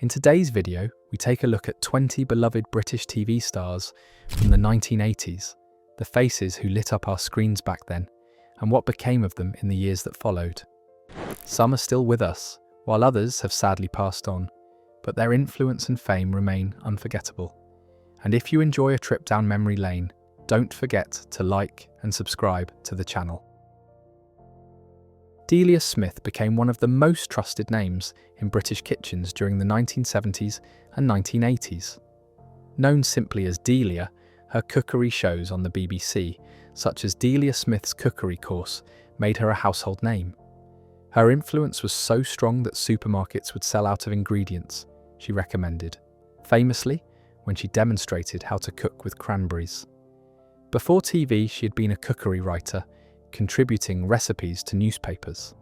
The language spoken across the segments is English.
In today's video, we take a look at 20 beloved British TV stars from the 1980s, the faces who lit up our screens back then, and what became of them in the years that followed. Some are still with us, while others have sadly passed on, but their influence and fame remain unforgettable. And if you enjoy a trip down memory lane, don't forget to like and subscribe to the channel. Delia Smith became one of the most trusted names in British kitchens during the 1970s and 1980s. Known simply as Delia, her cookery shows on the BBC, such as Delia Smith's Cookery Course, made her a household name. Her influence was so strong that supermarkets would sell out of ingredients she recommended, famously when she demonstrated how to cook with cranberries. Before TV, she had been a cookery writer, contributing recipes to newspapers.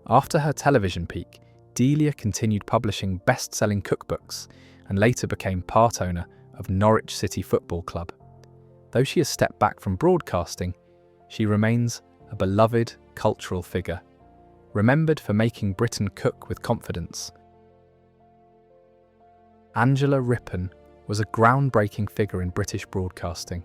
After her television peak, Delia continued publishing best-selling cookbooks and later became part owner of Norwich City Football Club. Though she has stepped back from broadcasting, she remains a beloved cultural figure, remembered for making Britain cook with confidence. Angela Rippon was a groundbreaking figure in British broadcasting.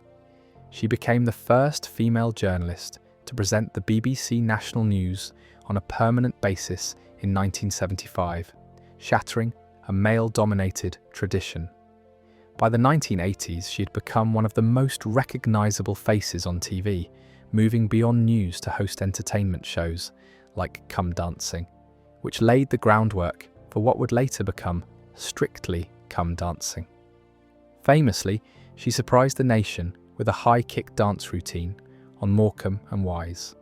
She became the first female journalist to present the BBC National News on a permanent basis in 1975, shattering a male-dominated tradition. By the 1980s, she had become one of the most recognisable faces on TV, moving beyond news to host entertainment shows like Come Dancing, which laid the groundwork for what would later become Strictly Come Dancing. Famously, she surprised the nation with a high-kick dance routine on Morecambe and Wise.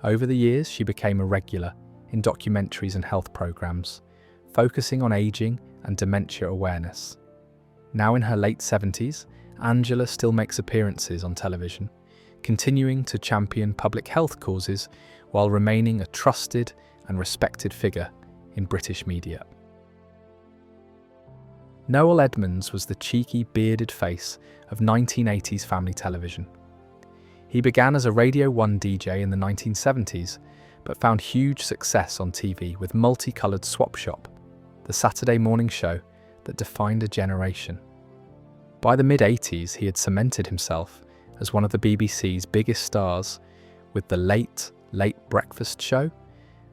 Over the years, she became a regular in documentaries and health programmes, focusing on ageing and dementia awareness. Now in her late 70s, Angela still makes appearances on television, continuing to champion public health causes while remaining a trusted and respected figure in British media. Noel Edmonds was the cheeky, bearded face of 1980s family television. He began as a Radio 1 DJ in the 1970s, but found huge success on TV with Multicoloured Swap Shop, the Saturday morning show that defined a generation. By the mid-80s, he had cemented himself as one of the BBC's biggest stars with the Late Breakfast Show,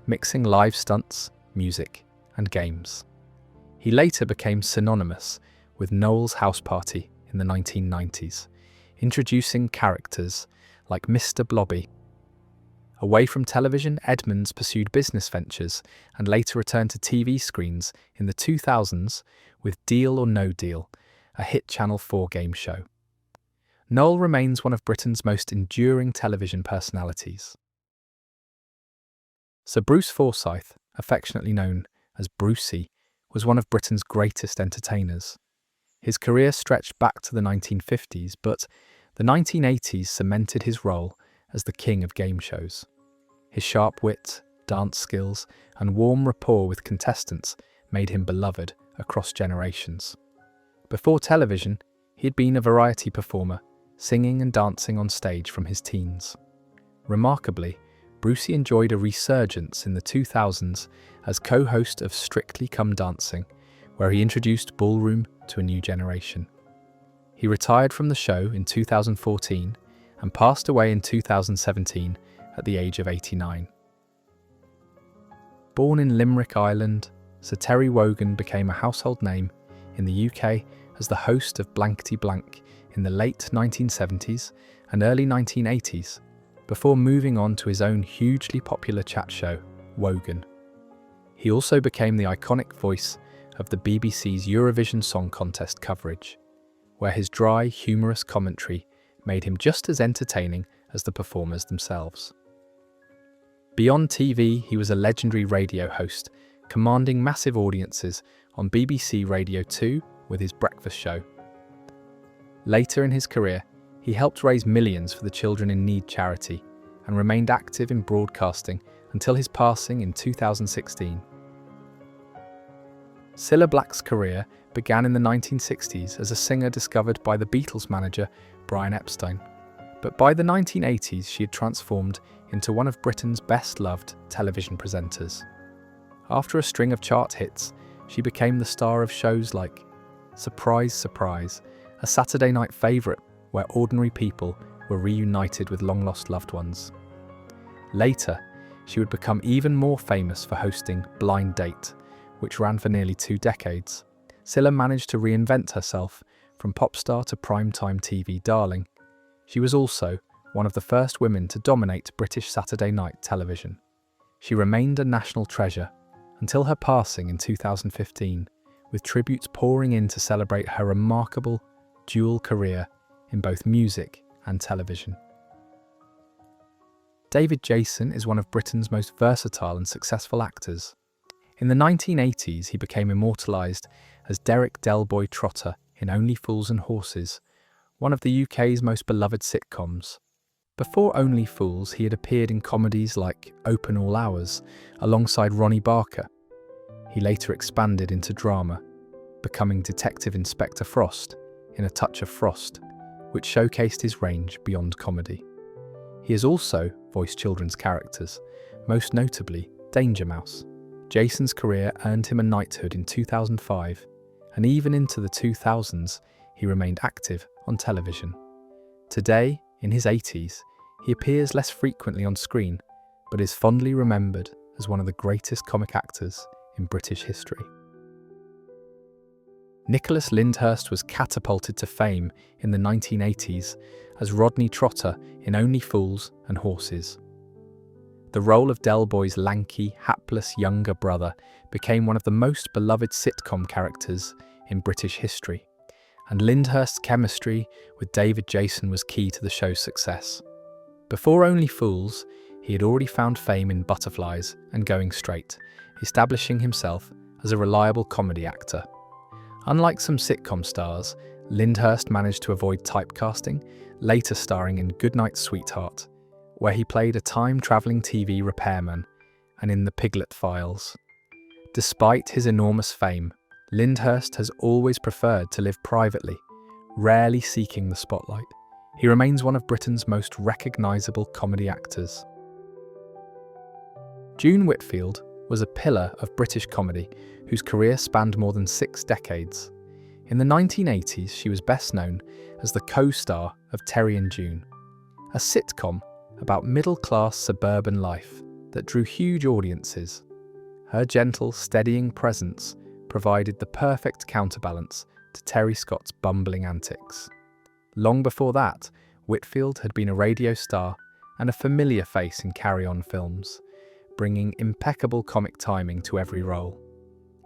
mixing live stunts, music, and games. He later became synonymous with Noel's House Party in the 1990s, introducing characters like Mr. Blobby. Away from television, Edmonds pursued business ventures and later returned to TV screens in the 2000s with Deal or No Deal, a hit Channel 4 game show. Noel remains one of Britain's most enduring television personalities. Sir Bruce Forsyth, affectionately known as Brucey, was one of Britain's greatest entertainers. His career stretched back to the 1950s, but the 1980s cemented his role as the king of game shows. His sharp wit, dance skills, and warm rapport with contestants made him beloved across generations. Before television, he had been a variety performer, singing and dancing on stage from his teens. Remarkably, Brucey enjoyed a resurgence in the 2000s as co-host of Strictly Come Dancing, where he introduced ballroom to a new generation. He retired from the show in 2014 and passed away in 2017 at the age of 89. Born in Limerick, Ireland, Sir Terry Wogan became a household name in the UK as the host of Blankety Blank in the late 1970s and early 1980s, before moving on to his own hugely popular chat show, Wogan. He also became the iconic voice of the BBC's Eurovision Song Contest coverage, where his dry, humorous commentary made him just as entertaining as the performers themselves. Beyond TV, he was a legendary radio host, commanding massive audiences on BBC Radio 2 with his breakfast show. Later in his career, he helped raise millions for the Children in Need charity and remained active in broadcasting until his passing in 2016. Cilla Black's career began in the 1960s as a singer discovered by the Beatles manager Brian Epstein, but by the 1980s she had transformed into one of Britain's best-loved television presenters. After a string of chart hits, She became the star of shows like Surprise, Surprise, a Saturday night favourite where ordinary people were reunited with long-lost loved ones. Later, she would become even more famous for hosting Blind Date, which ran for nearly 2 decades. Cilla managed to reinvent herself from pop star to primetime TV darling. She was also one of the first women to dominate British Saturday night television. She remained a national treasure until her passing in 2015, with tributes pouring in to celebrate her remarkable dual career in both music and television. David Jason is one of Britain's most versatile and successful actors. In the 1980s, he became immortalised as Derek Delboy Trotter in Only Fools and Horses, one of the UK's most beloved sitcoms. Before Only Fools, he had appeared in comedies like Open All Hours, alongside Ronnie Barker. He later expanded into drama, becoming Detective Inspector Frost in A Touch of Frost, which showcased his range beyond comedy. He has also voiced children's characters, most notably Danger Mouse. Jason's career earned him a knighthood in 2005, and even into the 2000s, he remained active on television. Today, in his 80s, he appears less frequently on screen, but is fondly remembered as one of the greatest comic actors in British history. Nicholas Lyndhurst was catapulted to fame in the 1980s as Rodney Trotter in Only Fools and Horses. The role of Delboy's lanky, hapless younger brother became one of the most beloved sitcom characters in British history, and Lyndhurst's chemistry with David Jason was key to the show's success. Before Only Fools, he had already found fame in Butterflies and Going Straight, establishing himself as a reliable comedy actor. Unlike some sitcom stars, Lyndhurst managed to avoid typecasting, later starring in Goodnight Sweetheart, where he played a time-travelling TV repairman, and in The Piglet Files. Despite his enormous fame, Lyndhurst has always preferred to live privately, rarely seeking the spotlight. He remains one of Britain's most recognisable comedy actors. June Whitfield was a pillar of British comedy whose career spanned more than 6 decades. In the 1980s, she was best known as the co-star of Terry and June, a sitcom about middle-class suburban life that drew huge audiences. Her gentle, steadying presence provided the perfect counterbalance to Terry Scott's bumbling antics. Long before that, Whitfield had been a radio star and a familiar face in Carry On films, bringing impeccable comic timing to every role.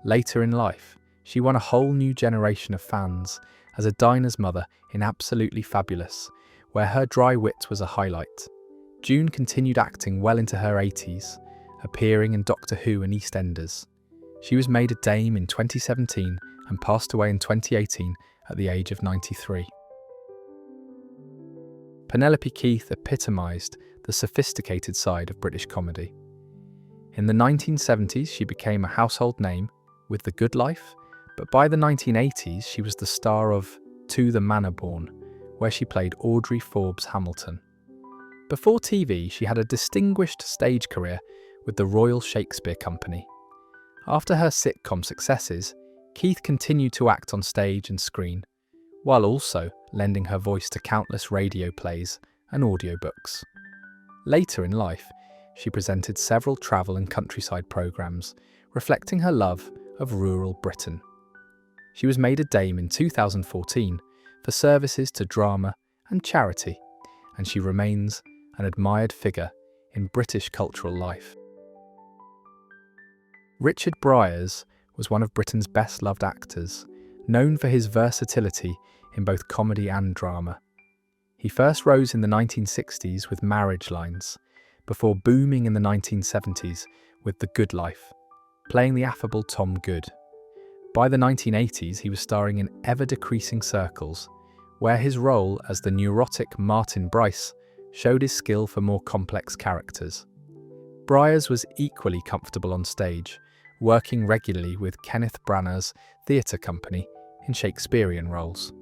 Later in life, she won a whole new generation of fans as a diner's mother in Absolutely Fabulous, where her dry wit was a highlight. June continued acting well into her 80s, appearing in Doctor Who and EastEnders. She was made a dame in 2017 and passed away in 2018 at the age of 93. Penelope Keith epitomised the sophisticated side of British comedy. In the 1970s, she became a household name with The Good Life, but by the 1980s, she was the star of To the Manor Born, where she played Audrey Forbes Hamilton. Before TV, she had a distinguished stage career with the Royal Shakespeare Company. After her sitcom successes, Keith continued to act on stage and screen, while also lending her voice to countless radio plays and audiobooks. Later in life, she presented several travel and countryside programmes, reflecting her love of rural Britain. She was made a dame in 2014 for services to drama and charity, and she remains an admired figure in British cultural life. Richard Briers was one of Britain's best-loved actors, known for his versatility in both comedy and drama. He first rose in the 1960s with Marriage Lines, before booming in the 1970s with The Good Life, playing the affable Tom Good. By the 1980s, he was starring in Ever-Decreasing Circles, where his role as the neurotic Martin Bryce showed his skill for more complex characters. Briers was equally comfortable on stage, working regularly with Kenneth Branagh's theatre company in Shakespearean roles.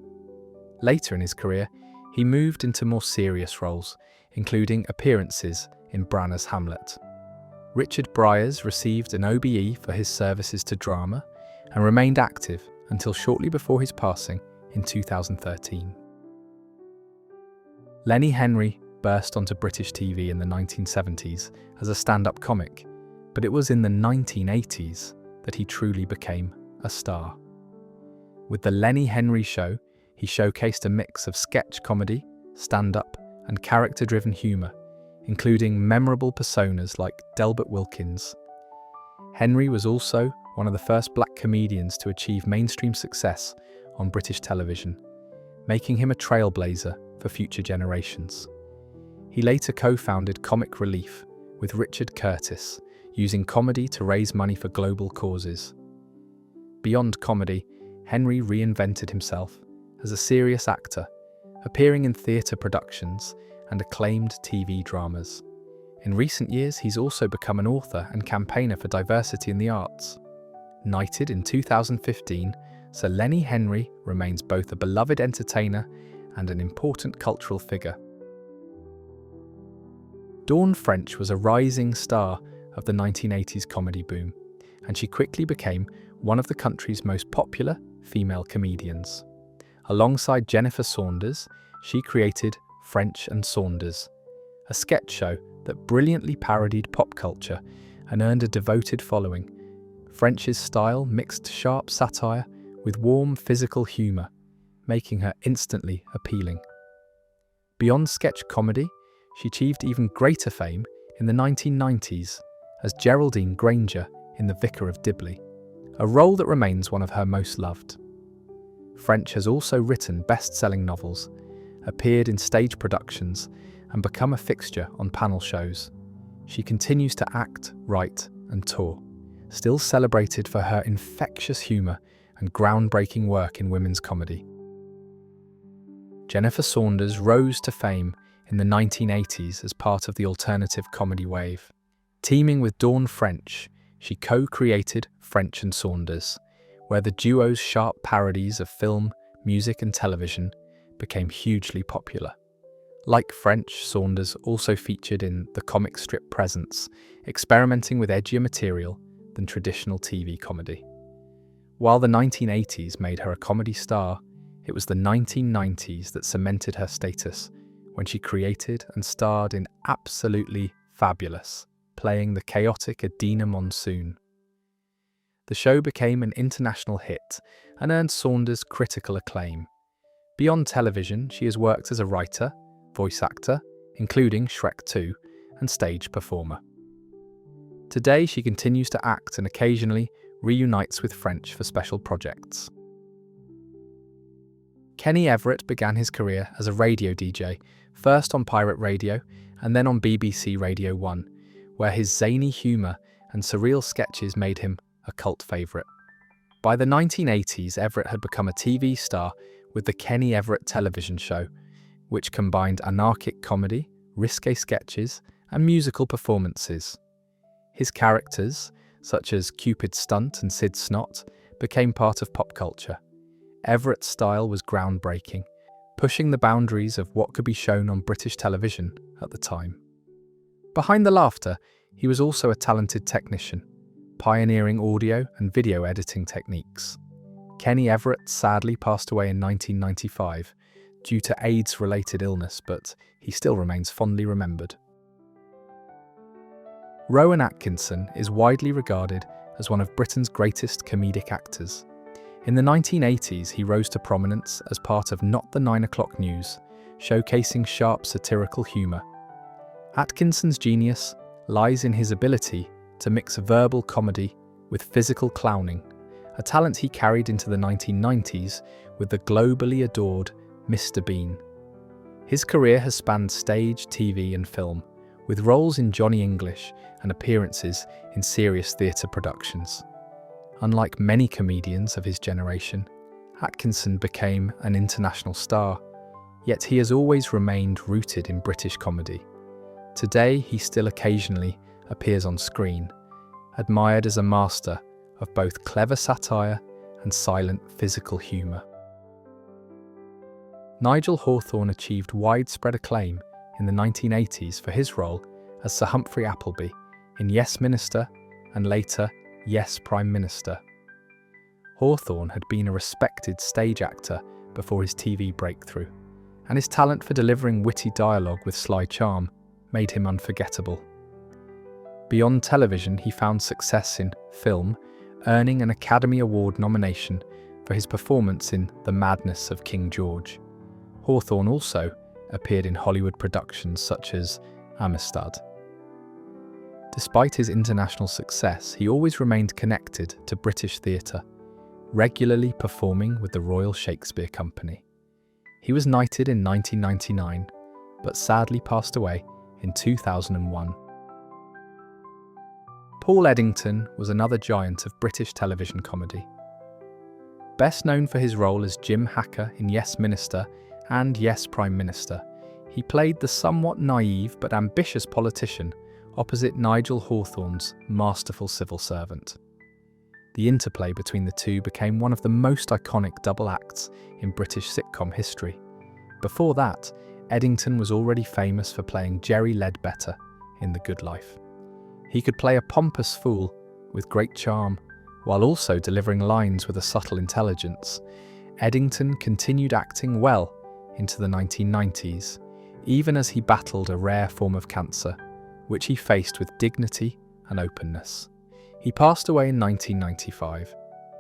Later in his career, he moved into more serious roles, including appearances in Branagh's Hamlet. Richard Briers received an OBE for his services to drama and remained active until shortly before his passing in 2013. Lenny Henry burst onto British TV in the 1970s as a stand-up comic, but it was in the 1980s that he truly became a star. With The Lenny Henry Show, he showcased a mix of sketch comedy, stand-up, and character-driven humour, including memorable personas like Delbert Wilkins. Henry was also one of the first black comedians to achieve mainstream success on British television, making him a trailblazer for future generations. He later co-founded Comic Relief with Richard Curtis, using comedy to raise money for global causes. Beyond comedy, Henry reinvented himself as a serious actor, appearing in theatre productions and acclaimed TV dramas. In recent years, he's also become an author and campaigner for diversity in the arts. Knighted in 2015, Sir Lenny Henry remains both a beloved entertainer and an important cultural figure. Dawn French was a rising star of the 1980s comedy boom, and she quickly became one of the country's most popular female comedians. Alongside Jennifer Saunders, she created French and Saunders, a sketch show that brilliantly parodied pop culture and earned a devoted following. French's style mixed sharp satire with warm physical humour, making her instantly appealing. Beyond sketch comedy, she achieved even greater fame in the 1990s as Geraldine Granger in The Vicar of Dibley, a role that remains one of her most loved. French has also written best-selling novels, appeared in stage productions, and become a fixture on panel shows. She continues to act, write, and tour, still celebrated for her infectious humour and groundbreaking work in women's comedy. Jennifer Saunders rose to fame in the 1980s as part of the alternative comedy wave. Teaming with Dawn French, she co-created French and Saunders, where the duo's sharp parodies of film, music, and television became hugely popular. Like French, Saunders also featured in the comic strip Presents, experimenting with edgier material than traditional TV comedy. While the 1980s made her a comedy star, it was the 1990s that cemented her status when she created and starred in Absolutely Fabulous, playing the chaotic Adina Monsoon. The show became an international hit and earned Saunders critical acclaim. Beyond television, she has worked as a writer, voice actor, including Shrek 2, and stage performer. Today, she continues to act and occasionally reunites with French for special projects. Kenny Everett began his career as a radio DJ, first on Pirate Radio and then on BBC Radio 1, where his zany humour and surreal sketches made him a cult favourite. By the 1980s, Everett had become a TV star with the Kenny Everett television show, which combined anarchic comedy, risque sketches, and musical performances. His characters, such as Cupid Stunt and Sid Snot, became part of pop culture. Everett's style was groundbreaking, pushing the boundaries of what could be shown on British television at the time. Behind the laughter, he was also a talented technician, pioneering audio and video editing techniques. Kenny Everett sadly passed away in 1995 due to AIDS-related illness, but he still remains fondly remembered. Rowan Atkinson is widely regarded as one of Britain's greatest comedic actors. In the 1980s, he rose to prominence as part of Not the 9 O'Clock News, showcasing sharp satirical humour. Atkinson's genius lies in his ability to mix verbal comedy with physical clowning, a talent he carried into the 1990s with the globally adored Mr. Bean. His career has spanned stage, TV, and film, with roles in Johnny English and appearances in serious theatre productions. Unlike many comedians of his generation, Atkinson became an international star, yet he has always remained rooted in British comedy. Today, he still occasionally appears on screen, admired as a master of both clever satire and silent physical humour. Nigel Hawthorne achieved widespread acclaim in the 1980s for his role as Sir Humphrey Appleby in Yes Minister and later Yes Prime Minister. Hawthorne had been a respected stage actor before his TV breakthrough, and his talent for delivering witty dialogue with sly charm made him unforgettable. Beyond television, he found success in film, earning an Academy Award nomination for his performance in The Madness of King George. Hawthorne also appeared in Hollywood productions such as Amistad. Despite his international success, he always remained connected to British theatre, regularly performing with the Royal Shakespeare Company. He was knighted in 1999, but sadly passed away in 2001. Paul Eddington was another giant of British television comedy. Best known for his role as Jim Hacker in Yes Minister and Yes Prime Minister, he played the somewhat naive but ambitious politician opposite Nigel Hawthorne's masterful civil servant. The interplay between the two became one of the most iconic double acts in British sitcom history. Before that, Eddington was already famous for playing Jerry Ledbetter in The Good Life. He could play a pompous fool with great charm, while also delivering lines with a subtle intelligence. Eddington continued acting well into the 1990s, even as he battled a rare form of cancer, which he faced with dignity and openness. He passed away in 1995,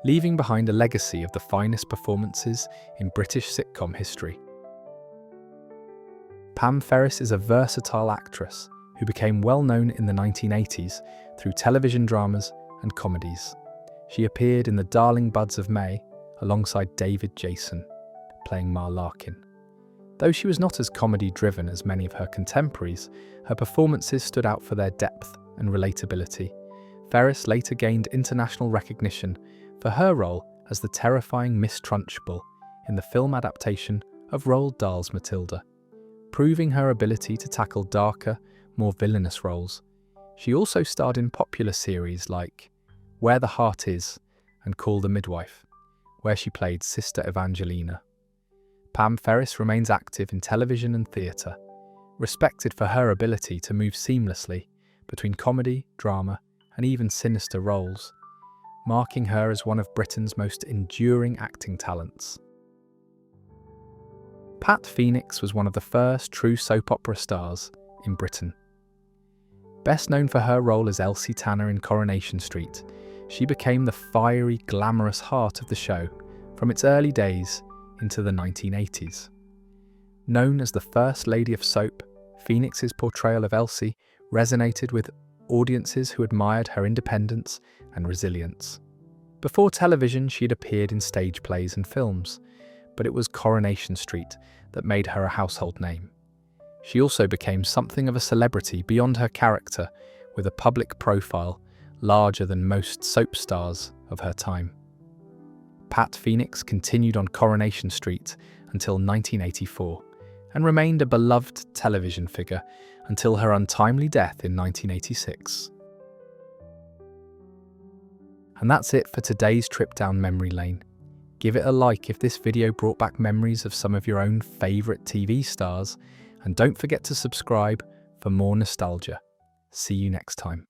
leaving behind a legacy of the finest performances in British sitcom history. Pam Ferris is a versatile actress who became well known in the 1980s through television dramas and comedies. She appeared in The Darling Buds of May alongside David Jason, playing Ma Larkin. Though she was not as comedy-driven as many of her contemporaries, her performances stood out for their depth and relatability. Ferris later gained international recognition for her role as the terrifying Miss Trunchbull in the film adaptation of Roald Dahl's Matilda, proving her ability to tackle darker, more villainous roles. She also starred in popular series like Where the Heart Is and Call the Midwife, where she played Sister Evangelina. Pam Ferris remains active in television and theatre, respected for her ability to move seamlessly between comedy, drama, and even sinister roles, marking her as one of Britain's most enduring acting talents. Pat Phoenix was one of the first true soap opera stars in Britain. Best known for her role as Elsie Tanner in Coronation Street, she became the fiery, glamorous heart of the show from its early days into the 1980s. Known as the First Lady of Soap, Phoenix's portrayal of Elsie resonated with audiences who admired her independence and resilience. Before television, she had appeared in stage plays and films, but it was Coronation Street that made her a household name. She also became something of a celebrity beyond her character, with a public profile larger than most soap stars of her time. Pat Phoenix continued on Coronation Street until 1984 and remained a beloved television figure until her untimely death in 1986. And that's it for today's trip down memory lane. Give it a like if this video brought back memories of some of your own favourite TV stars, and don't forget to subscribe for more nostalgia. See you next time.